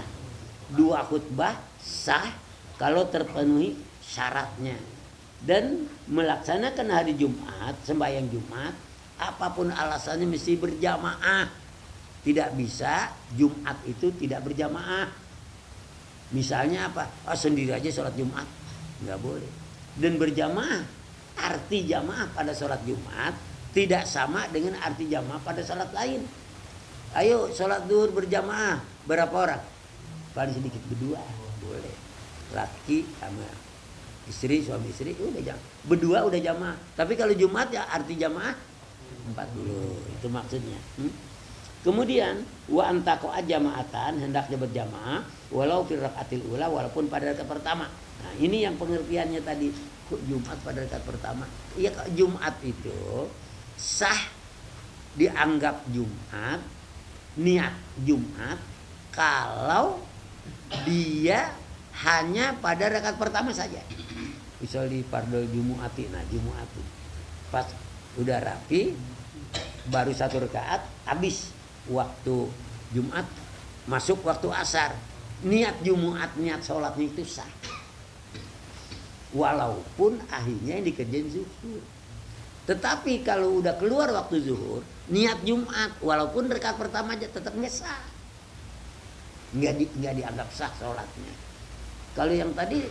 2 khutbah sah kalau terpenuhi syaratnya. Dan melaksanakan hari Jumat, sembahyang Jumat, apapun alasannya mesti berjamaah. Tidak bisa Jumat itu tidak berjamaah. Misalnya apa? Sendiri aja sholat Jumat. Nggak boleh. Dan berjamaah, arti jamaah pada sholat Jumat tidak sama dengan arti jamaah pada sholat lain. Ayo sholat duhur berjamaah, berapa orang? Paling sedikit berdua, boleh. Laki sama istri, suami istri, udah jamaah. Berdua udah jamaah. Tapi kalau Jumat ya arti jamaah 40, itu maksudnya. Kemudian wa antaqo jama'atan, hendaknya berjamaah walau fil rakaatil ula, walaupun pada rakaat pertama. Nah, ini yang pengertiannya tadi, Jumat pada rakaat pertama. Ya, Jumat itu sah dianggap Jumat, niat Jumat kalau dia hanya pada rakaat pertama saja. Misal di fardhu Jumu'ati, nah Jumu'ati pas udah rapi baru 1 rakaat habis waktu Jumat, masuk waktu asar, niat Jumat, niat sholatnya itu sah walaupun akhirnya yang dikerjain zuhur. Tetapi kalau udah keluar waktu zuhur, niat Jumat walaupun rakaat pertama aja tetap nggak sah, nggak dianggap sah sholatnya. Kalau yang tadi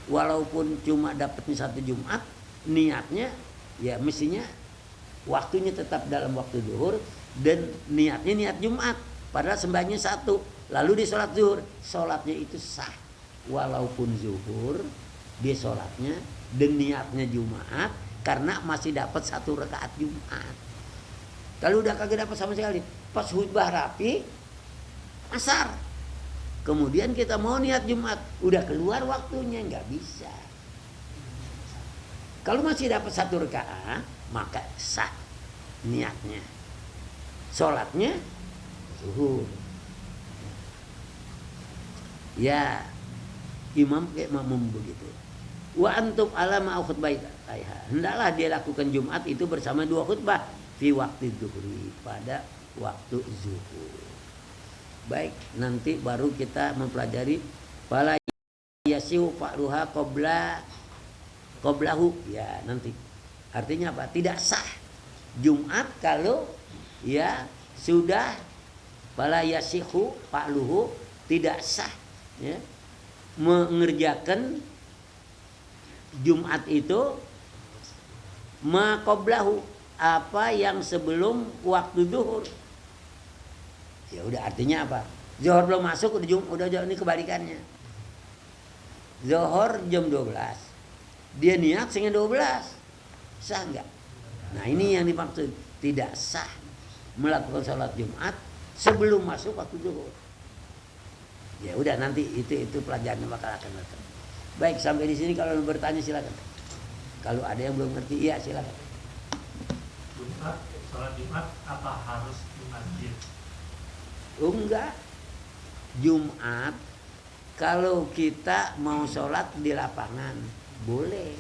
walaupun cuma dapatnya 1 Jumat, niatnya ya mestinya waktunya tetap dalam waktu zuhur dan niatnya niat Jumat, padahal sembahnya 1, lalu di sholat zuhur, sholatnya itu sah walaupun zuhur dia sholatnya dan niatnya Jumat karena masih dapat 1 rakaat Jumat. Kalau udah kagak dapat sama sekali, pas khutbah rapi asar, kemudian kita mau niat Jumat, udah keluar waktunya, nggak bisa. Kalau masih dapat 1 rakaat, maka sah niatnya. Sholatnya zuhur. Ya, imam kayak makmum begitu. Wa antum alama khutbah. Hendaklah dia lakukan Jumat itu bersama 2 khutbah fi waktu zuhri, pada waktu zuhur. Baik, nanti baru kita mempelajari fala yasiu fa'luha qoblahu, ya nanti. Artinya apa? Tidak sah Jumat kalau ya sudah fala yasihu fa'luhu, tidak sah ya, mengerjakan Jumat itu ma qoblahu, apa yang sebelum waktu zuhur. Ya udah, artinya apa? Zuhur belum masuk udah ini kebalikannya. Zuhur jam 12. Dia niat sehingga 12. Sah enggak? Nah, ini yang dimaksud. Tidak sah melakukan sholat Jumat sebelum masuk waktu zuhur. Ya udah, nanti itu pelajarannya bakal akan datang. Baik, sampai di sini kalau bertanya silakan. Kalau ada yang belum ngerti, iya silakan. Sholat Jumat apa harus di masjid? Oh enggak. Jumat kalau kita mau sholat di lapangan boleh.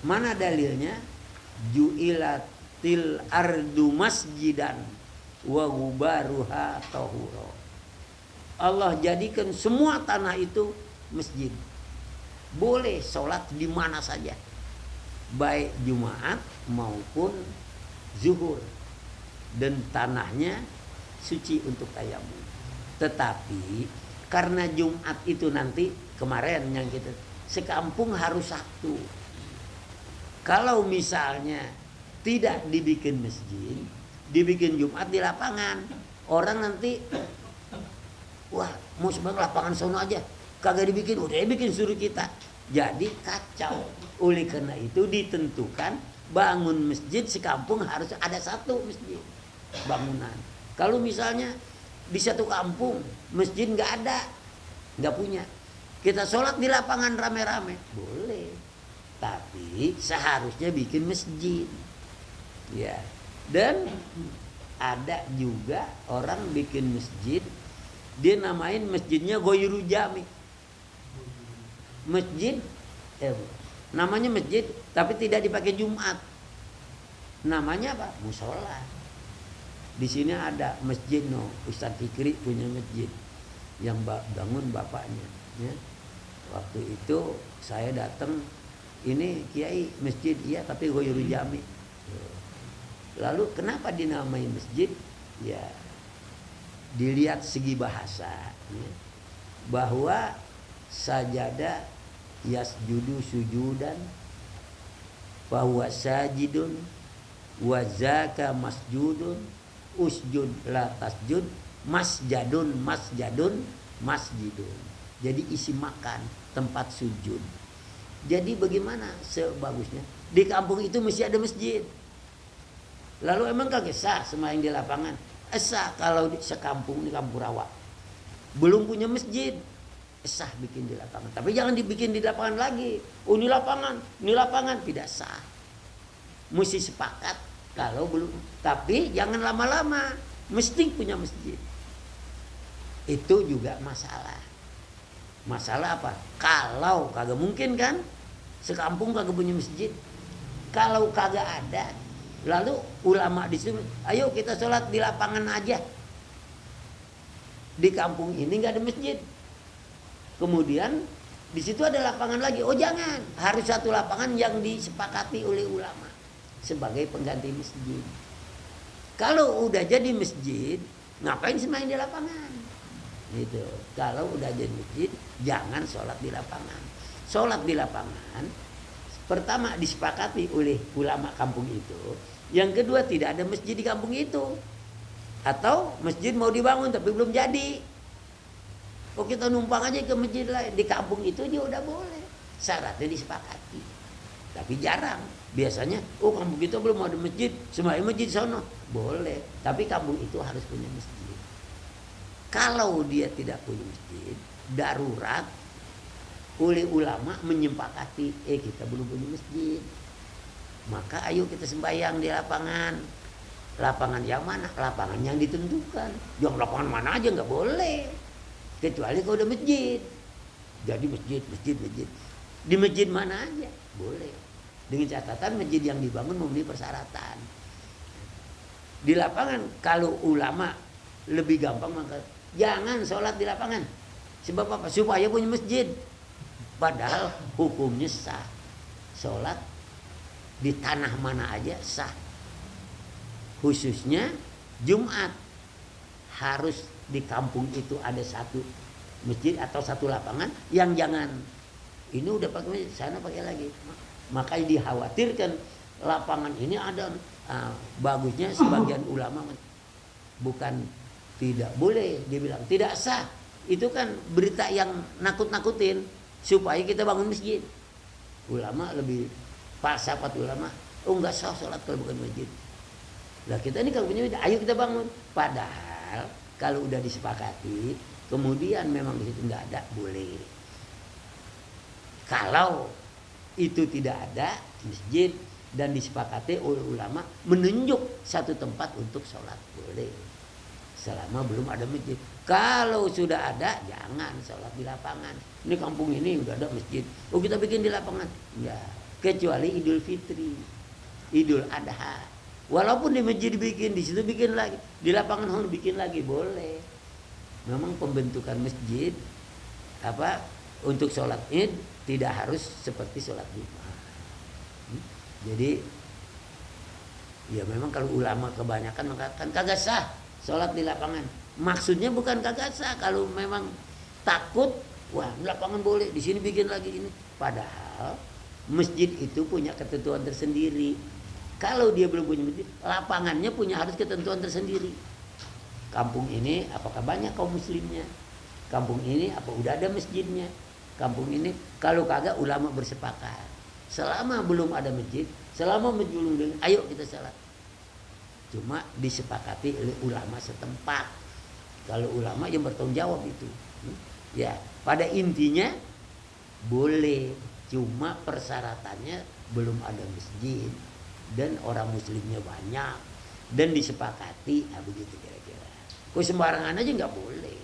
Mana dalilnya? Ju'ilatil ardu masjidan wa gubaruha tahura. Allah jadikan semua tanah itu masjid. Boleh sholat di mana saja, baik Jumat maupun zuhur, dan tanahnya suci untuk tayamum. Tetapi karena Jumat itu nanti kemarin yang kita sekampung harus Sabtu. Kalau misalnya tidak dibikin masjid, dibikin Jumat di lapangan, orang nanti wah mau sebenarnya lapangan sono aja, kagak dibikin, udah bikin suruh kita. Jadi kacau. Oleh karena itu ditentukan bangun masjid sekampung harus ada 1 masjid bangunan. Kalau misalnya di satu kampung masjid nggak ada, nggak punya, kita sholat di lapangan rame-rame boleh, tapi seharusnya bikin masjid ya. Dan ada juga orang bikin masjid, dia namain masjidnya Goyru Jami, masjid namanya masjid tapi tidak dipakai Jumat, namanya apa? Musola. Di sini ada masjid, Ustadz Fikri punya masjid yang bangun bapaknya ya. Waktu itu saya datang, ini Kiai masjid, iya tapi Goyru Jami. Lalu kenapa dinamai masjid? Ya dilihat segi bahasa ya, bahwa sajadah yasjudu sujudan bahwa sajidun wazaka masjudun usjud la tasjud masjadun masjidun. Jadi isi makan, tempat sujud. Jadi bagaimana sebagusnya di kampung itu mesti ada masjid. Lalu emang kagak sah sembahyang di lapangan? Sah kalau di sekampung di Kampung Rawa belum punya masjid, sah bikin di lapangan. Tapi jangan dibikin di lapangan lagi. Oh ini lapangan tidak sah. Mesti sepakat kalau belum. Tapi jangan lama-lama, mesti punya masjid. Itu juga masalah. Masalah apa? Kalau kagak mungkin kan, sekampung kagak punya masjid. Kalau kagak ada, lalu ulama di sini, ayo kita sholat di lapangan aja. Di kampung ini nggak ada masjid. Kemudian di situ ada lapangan lagi. Oh jangan, harus 1 lapangan yang disepakati oleh ulama sebagai pengganti masjid. Kalau udah jadi masjid, ngapain sembahyang di lapangan? Gitu. Kalau udah jadi masjid, jangan sholat di lapangan. Sholat di lapangan, pertama disepakati oleh ulama kampung itu. Yang kedua, tidak ada masjid di kampung itu. Atau masjid mau dibangun tapi belum jadi. Kok kita numpang aja ke masjid lain. Di kampung itu aja udah boleh. Syaratnya disepakati. Tapi jarang. Biasanya, kampung kita belum ada masjid, sembahyang masjid sono. Boleh. Tapi kampung itu harus punya masjid. Kalau dia tidak punya masjid, darurat, oleh ulama menyepakati, kita belum punya masjid, maka ayo kita sembahyang di lapangan. Lapangan yang mana? Lapangan yang ditentukan. Yang lapangan mana aja nggak boleh, kecuali kalau udah masjid. Jadi masjid. Di masjid mana aja boleh, dengan catatan masjid yang dibangun memenuhi persyaratan. Di lapangan kalau ulama lebih gampang, maka jangan sholat di lapangan. Sebab apa? Supaya punya masjid. Padahal hukumnya sah. Sholat di tanah mana aja sah. Khususnya Jumat. Harus di kampung itu ada satu masjid atau satu lapangan, yang jangan ini udah pakai masjid, sana pakai lagi. Makanya dikhawatirkan lapangan ini ada bagusnya sebagian ulama bukan tidak boleh, dibilang tidak sah. Itu kan berita yang nakut-nakutin supaya kita bangun masjid. Ulama lebih falsafat ulama, enggak sah sholat kalau bukan masjid. Lah kita ini kalau punya masjid, ayo kita bangun. Padahal kalau udah disepakati, kemudian memang di situ nggak ada, boleh. Kalau itu tidak ada masjid dan disepakati oleh ulama menunjuk satu tempat untuk sholat, boleh. Selama belum ada masjid. Kalau sudah ada, jangan sholat di lapangan. Ini kampung ini udah ada masjid, kita bikin di lapangan. Ya, kecuali Idul Fitri, Idul Adha. Walaupun di masjid bikin, di situ bikin lagi, di lapangan harus bikin lagi, boleh. Memang pembentukan masjid untuk sholat Id tidak harus seperti sholat Jumat. Jadi ya memang kalau ulama kebanyakan mengatakan kagak sah sholat di lapangan. Maksudnya bukan kagak sah, kalau memang takut, wah di lapangan boleh, di sini bikin lagi ini. Padahal masjid itu punya ketentuan tersendiri. Kalau dia belum punya masjid, lapangannya punya harus ketentuan tersendiri. Kampung ini apakah banyak kaum muslimnya? Kampung ini apa udah ada masjidnya? Kampung ini kalau kagak, ulama bersepakat. Selama belum ada masjid, selama masjid belum ada, ayo kita salat. Cuma disepakati oleh ulama setempat. Kalau ulama yang bertanggung jawab itu. Ya, pada intinya boleh, cuma persyaratannya belum ada masjid dan orang muslimnya banyak dan disepakati, begitu kira-kira. Kok sembarangan aja nggak boleh.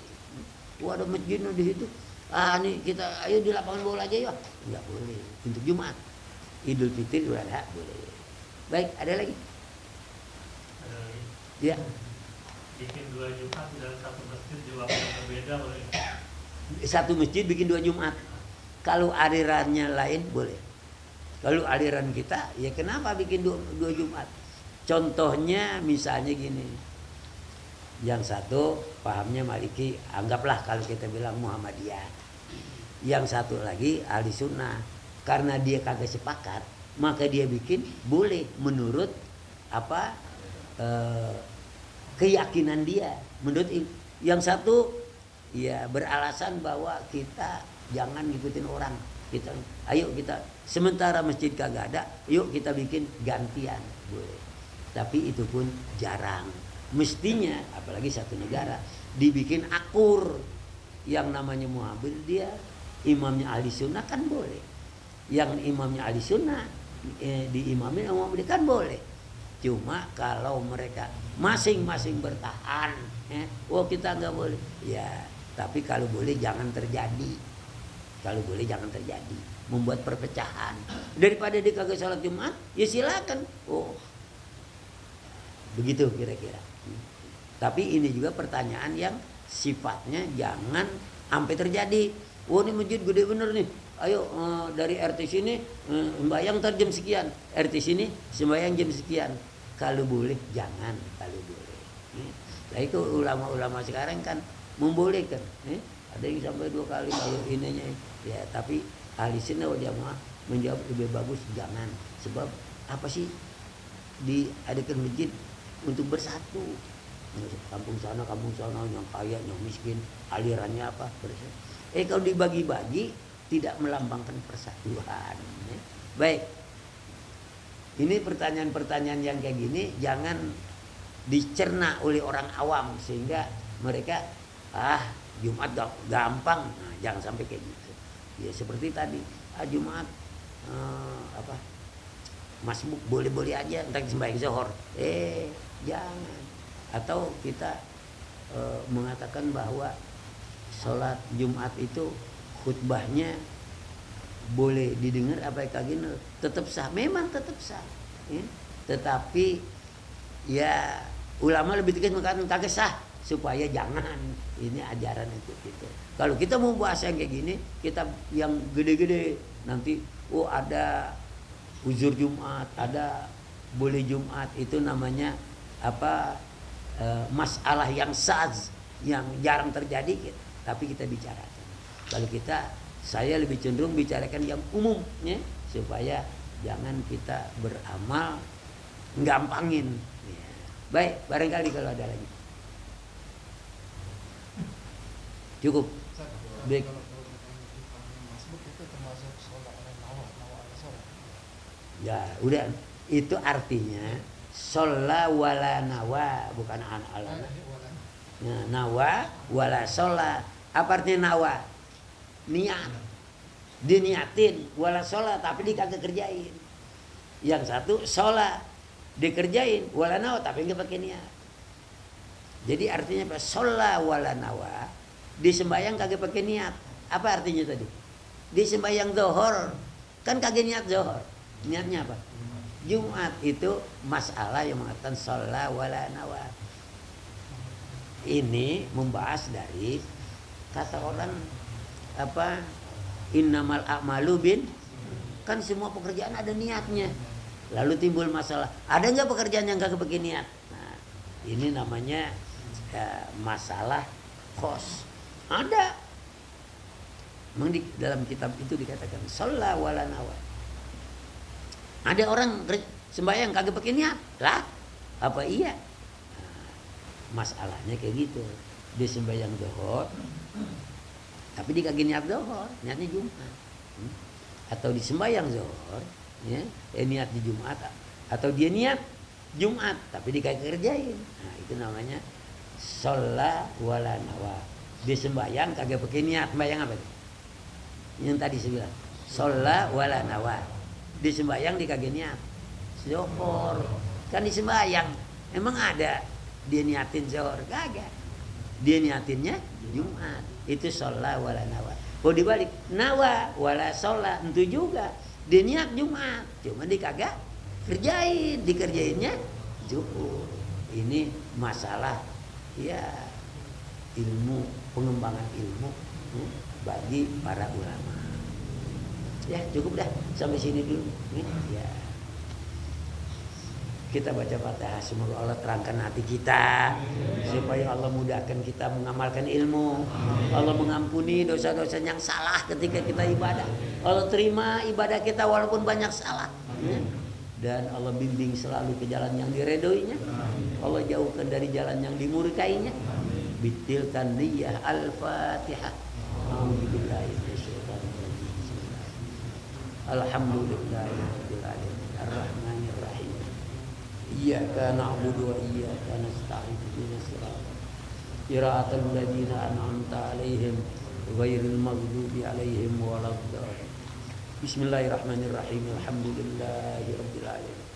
Ada masjid di situ. Nih kita ayo di lapangan bola aja ya. Nggak boleh. Untuk Jumat, Idul Fitri, Idul Adha boleh. Baik, ada lagi? Ada lagi. Ya. Bikin 2 Jumat dalam satu masjid di waktu yang berbeda boleh? Satu masjid bikin 2 Jumat. Kalau alirannya lain boleh. Kalau aliran kita, ya kenapa bikin 2 Jumat? Contohnya misalnya gini. Yang satu pahamnya Maliki, anggaplah kalau kita bilang Muhammadiyah. Yang satu lagi ahli sunnah. Karena dia kagak sepakat, maka dia bikin boleh menurut keyakinan dia. Menurut yang satu ya beralasan bahwa kita jangan ngikutin orang. Ayo kita sementara masjid kagak ada, yuk kita bikin gantian, boleh. Tapi itu pun jarang. Mestinya apalagi satu negara dibikin akur yang namanya Muhammadiyah, imamnya ahli sunnah kan boleh. Yang imamnya ahli sunnah diimamin Muhammadiyah kan boleh. Cuma kalau mereka masing-masing bertahan, kita nggak boleh. Ya, tapi kalau boleh jangan terjadi. Kalau boleh jangan terjadi, membuat perpecahan. Daripada dia kagak sholat Jumat, ya silakan. Begitu kira-kira. Tapi ini juga pertanyaan yang sifatnya jangan sampai terjadi. Ini masjid gede bener nih. Ayo dari RT sini sembahyang ntar jam sekian. RT sini sembahyang jam sekian. Kalau boleh jangan, kalau boleh. Nah itu ulama-ulama sekarang kan membolehkan. Ada yang sampai 2 kali kalau ininya. Ya tapi ahli sunnah wal jamaah menjawab lebih bagus jangan. Sebab apa sih diadakan masjid untuk bersatu. Kampung sana, yang kaya, yang miskin, alirannya apa? Kalau dibagi-bagi tidak melambangkan persatuan. Baik. Ini pertanyaan-pertanyaan yang kayak gini jangan dicerna oleh orang awam sehingga mereka Jumat gampang. Nah, jangan sampai kayak gitu. Ya seperti tadi, Jumat apa? Masbuk boleh-boleh aja entar sembahyang zuhur. Jangan. Atau kita mengatakan bahwa sholat Jumat itu khutbahnya boleh didengar apa kagak, tetap sah, memang tetap sah ya. Tetapi ya ulama lebih tegas mengatakan kagak sah, supaya jangan, ini ajaran itu gitu. Kalau kita mau bahas yang kayak gini, kita yang gede-gede nanti ada uzur Jumat, ada boleh Jumat, itu namanya apa, masalah yang saz, yang jarang terjadi gitu. Tapi kita bicarakan. Kalau saya lebih cenderung bicarakan yang umum ya, supaya jangan kita beramal gampangin ya. Baik, barangkali kalau ada lagi cukup. Baik. Ya udah, itu artinya sholla wala nawa, bukan ala. Nah, nawa wala sholla. Apa artinya nawa? Niat, diniatin, wala sholat tapi dikagak kerjain. Yang satu sholat dikerjain, wala nawa tapi nggak pakai niat. Jadi artinya apa? Sholat wala nawa, disembayang kagak pakai niat. Apa artinya tadi? Disembayang zuhur kan kagak niat zuhur, niatnya apa? Jumat. Itu masalah yang mengatakan sholat wala nawa. Ini membahas dari kata orang apa, innamal a'malu bin, kan semua pekerjaan ada niatnya. Lalu timbul masalah, ada nggak pekerjaan yang nggak pakai niat? Nah, ini namanya masalah kos. Ada. Memang di dalam kitab itu dikatakan sholat wala nawa. Ada orang sembahyang kagak pakai niat, lah apa iya? Nah, masalahnya kayak gitu. Dia sembahyang zuhur tapi dia kagak niat zuhur, niatnya Jumat. Atau di sembahyang zuhur ya, niat di Jumat, atau dia niat Jumat tapi dia kagak kerjain. Nah, itu namanya sholat wala nawa. Dia sembahyang kagak pakai niat. Sembahyang apa? Yang tadi saya bilang sholat wala nawa. Dia sembahyang dia kagak niat zuhur. Kan di sembahyang emang ada dia niatin zuhur? Kagak. Dia niatinnya Jumat. Itu sholat wala nawa. Kalau dibalik, nawa wala sholat, itu juga dia niat Jumat, cuma dia kagak kerjain, dikerjainnya zuhur. Ini masalah ya ilmu, pengembangan ilmu bagi para ulama. Ya cukup dah sampai sini dulu ya. Kita baca Fatihah, semoga Allah terangkan hati kita, supaya Allah mudahkan kita mengamalkan ilmu. Allah mengampuni dosa-dosa yang salah ketika kita ibadah. Allah terima ibadah kita walaupun banyak salah. Dan Allah bimbing selalu ke jalan yang diredoinya. Allah jauhkan dari jalan yang dimurkainya. Bitilkan niyah al-Fatihah. Alhamdulillahirabbil alamin. Ar-Rahmanir Rahim. Iyyaka na'budu wa iyyaka nasta'in. Ihdinas siratal ladzina an'amta 'alaihim ghairil maghdubi 'alaihim waladdallin. Bismillahirrahmanirrahim. Alhamdulillahirabbil alamin.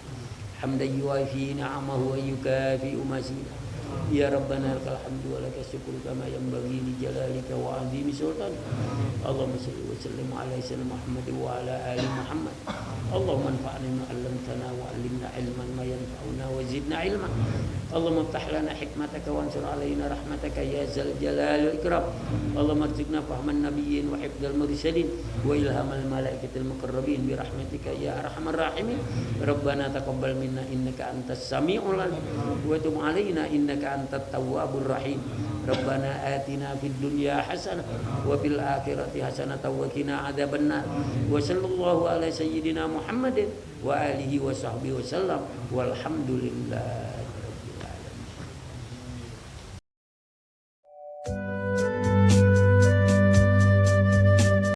Hamdan yuwafi ni'amahu wa yukafi'u mazidah. Ya Rabbana lakal hamdu wa lakal syukru kama yanbaghi li jalalika wa 'azimi sultanik. Allahumma shalli wa sallim ala sayyidina Muhammad wa ala ali Muhammad. Allahumma anfa'na bima 'allamtana wa 'allimna ilman ma yanfa'una wa zidna ilma. Allahumma iftah lana hikmataka wa ansur alaina rahmataka ya zal jalali wal ikram. Allahumma arzuqna fahman nabiyyin wa hifdzal mursalin wa ilhamal malaikatil muqarrabin bi rahmatika ya arhamar rahimin. Rabbana taqabbal minna innaka antas samiul alim wa tub alaina innaka antat tawwabur rahim. Rabbana atina fid dunya hasanah wa fil akhirati hasanah wa qina adzabannar. Wa sallallahu ala sayyidina Muhammadin wa alihi wa sahbihi wasallam walhamdulillah.